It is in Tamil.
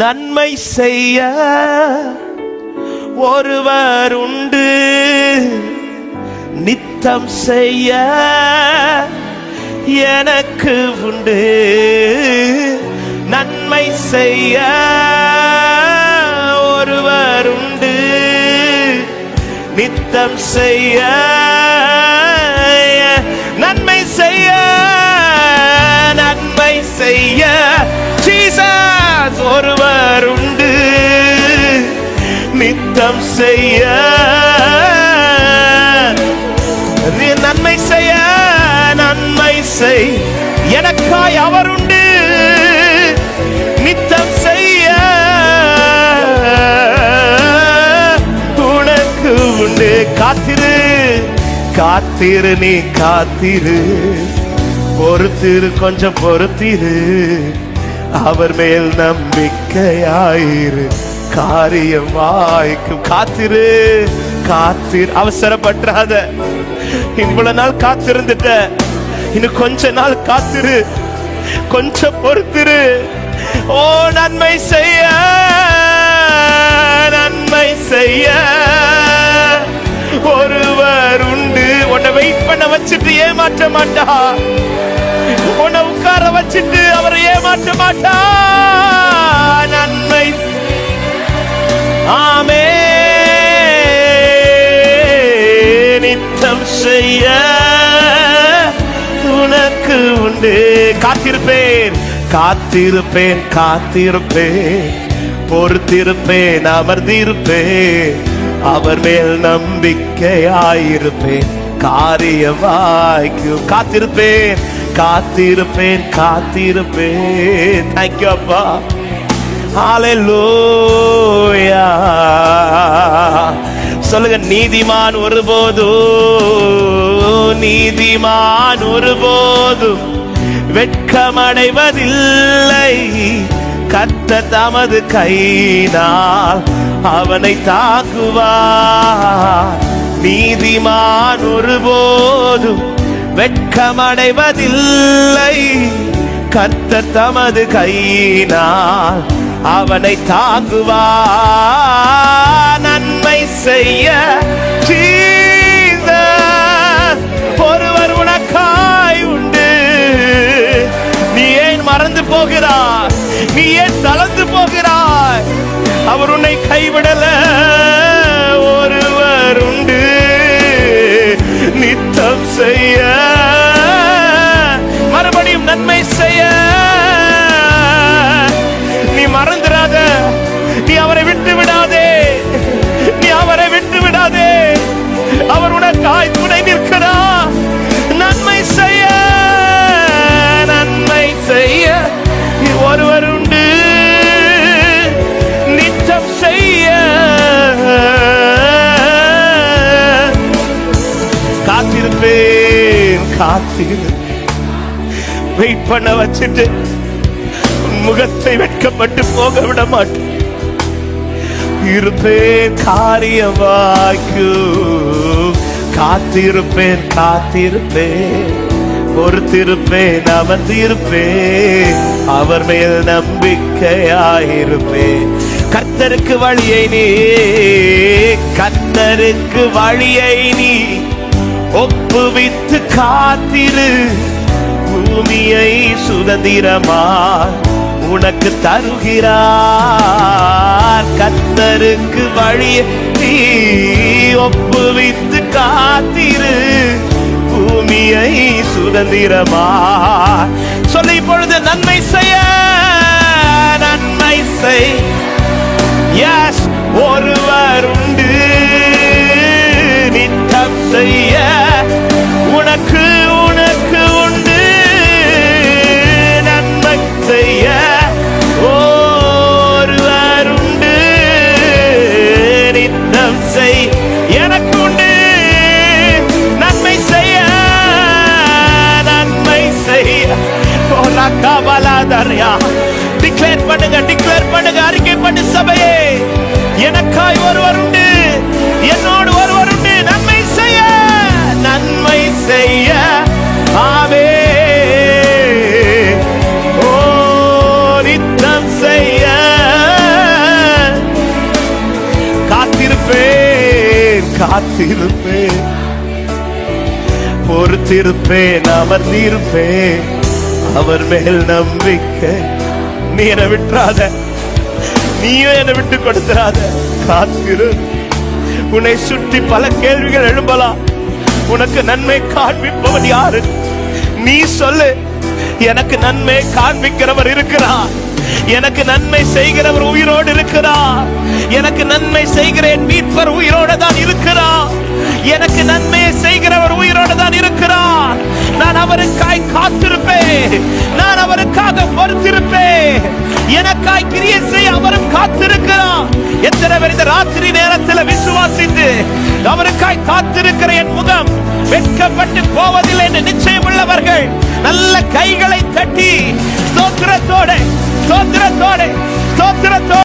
நன்மை செய்ய ஒருவர் உண்டு, நித்தம் செய்ய எனக்கு உண்டு. நன்மை செய்ய ஒருவர் உண்டு, நித்தம் செய்ய நன்மை செய்ய நன்மை செய்ய ஜீசஸ் ஒருவர் உண்டு, நித்தம் செய்ய நன்மை செய்ய நன்மை செய் எனக்காய் அவர் உண்டு, நித்தம் செய்ய உனக்கு உண்டு. காத்திரு காத்திரு நீ காத்திரு, பொறுத்திரு கொஞ்சம் பொறுத்திரு, அவர் மேல் நம்பிக்கையாயிரு, காரியம் வாய்க்கும். காத்திரு காத்திரு, அவசரப்படாத. இவ்வளவு நாள் காத்திருந்துட்ட, இன்னும் கொஞ்ச நாள் காத்திரு, கொஞ்சம் பொறுத்திரு. ஓ நன்மை செய்ய நன்மை செய்ய ஒருவர் உண்டு. உன்னை வெயிட் பண்ண வச்சுட்டு ஏமாற்ற மாட்டா, உன்னை உட்கார வச்சுட்டு அவரை ஏமாற்ற மாட்டா. நன்மை ஆமே நித்தம் செய்ய உனக்கு உண்டு. காத்திருப்பேன் காத்திருப்பேன் காத்திருப்பேன், பொறுத்திருப்பேன் அமர்ந்திருப்பேன், அவர் மேல் நம்பிக்கையாயிருப்பேன், காரியம் வாய்க்கும். காத்திருப்பேன் காத்திருப்பேன் காத்திருப்பேன். தேங்க்யூ அப்பா. ஹல்லேலூயா. சொல்லுங்க, நீதிமான் ஒருபோதும் நீதிமான் ஒருபோதும் வெட்கமடைவதில்லை, கர்த்தர் தமது கையினால் அவனை தாங்குவார். நீதிமான் ஒருபோதும் வெட்கமடைவதில்லை, கர்த்தர் தமது கையினால் அவனை தாங்குவார். நன்மை செய்ய ஜீசஸ் ஒருவர் உனக்காய் உண்டு. நீ ஏன் மறந்து போகிறாய்? நீ ஏன் தளர்ந்து போகிறாய்? அவர் உன்னை கைவிடல. ஒருவர் உண்டு, நித்தம் செய்ய மறுபடியும் நன்மை செய்ய. நீ மறந்துடாத, நீ அவரை விட்டு விடாதே, நீ அவரை விட்டு விடாதே. அவர் உனக்காய் துணை நிற்கிறார். நன்மை செய்ய நன்மை செய்ய ஒருவர் உண்டு, நித்தம் செய்ய. காத்திருப்பேன் காத்திரு, வெயிட் பண்ண வச்சுட்டு முகத்தை வெட்கப்பட்டு போக விட மாட்டேன். இருப்பேன் காரியம் வாய்க்கும். காத்திருப்பேன் காத்திருப்பேன், பொறுத்திருப்பேன் அமர்ந்திருப்பேன், அவர் மேல் நம்பிக்கையாயிருப்பேன். கர்த்தருக்கு வழியை நீ கர்த்தருக்கு வழியை நீ ஒப்புவித்து காத்திரு, பூமியை சுதந்திரமாய் உனக்கு தருகிறார். கர்த்தருக்கு வழியை நீ ஒப்புவித்து காத்திரு, பூமியை சுதந்திரமாய். சொல்லி இப்பொழுது நன்மை செய்ய நன்மை செய். எஸ், ஒருவர் உண்டு, நித்தம் செய்ய உனக்கு உனக்கு உண்டு. நன்மை செய்ய ஒருவர் உண்டு, நித்தம் செய் எனக்கு உண்டு. நன்மை செய்ய நன்மை செய்ய. டிக்ளேர் பண்ணுங்க, டிக்ளேர் பண்ணுங்க, அறிக்கை பண்ணு சபையே. எனக்காய் ஒருவர் உண்டு, என்னோடு ஒருவர் உண்டு. நன்மை செய்ய நன்மை செய்ய. ஆமே ஓ நித்தம் செய்ய காத்திருப்பேன், பொறுத்திருப்பேன், அமர்ந்திருப்பேன். அவர் மேல் நம்பிக்கை. நீ என்னை விட்டுறாத, நீயும் என்னை விட்டு கொடுத்துறாத. காத்திரு. உன்னை சுற்றி பல கேள்விகள் எழும்பலாம். உனக்கு நன்மை காண்பிப்பவன் யாரு? நீ சொல்லு. எனக்கு நன்மை காண்பிக்கிறவர் இருக்கிறார். எனக்கு நன்மை செய்கிறவர் உயிரோடு இருக்கிறார். எனக்கு நன்மை செய்கிற என் மீட்பர் உயிரோடு தான் இருக்கிறார். எனக்கு நன்மை செய்கிறவர் உயிரோடு தான் இருக்கிறார். நான் அவருக்காய் காத்திருப்பேன், நான் அவருக்காக பொறுத்திருப்பேன். எனக்காய் கிரியை செய்ய அவரும் காத்திருக்கிறார். எத்தனை பேர் இந்த ராத்திரி நேரத்தில் விசுவாசித்து அவருக்காய் காத்திருக்கிற என் முகம் வெட்கப்பட்டு போவதில்லை என்று நிச்சயம் உள்ளவர்கள் நல்ல கைகளை தட்டி ஸ்தோத்திரத்தோட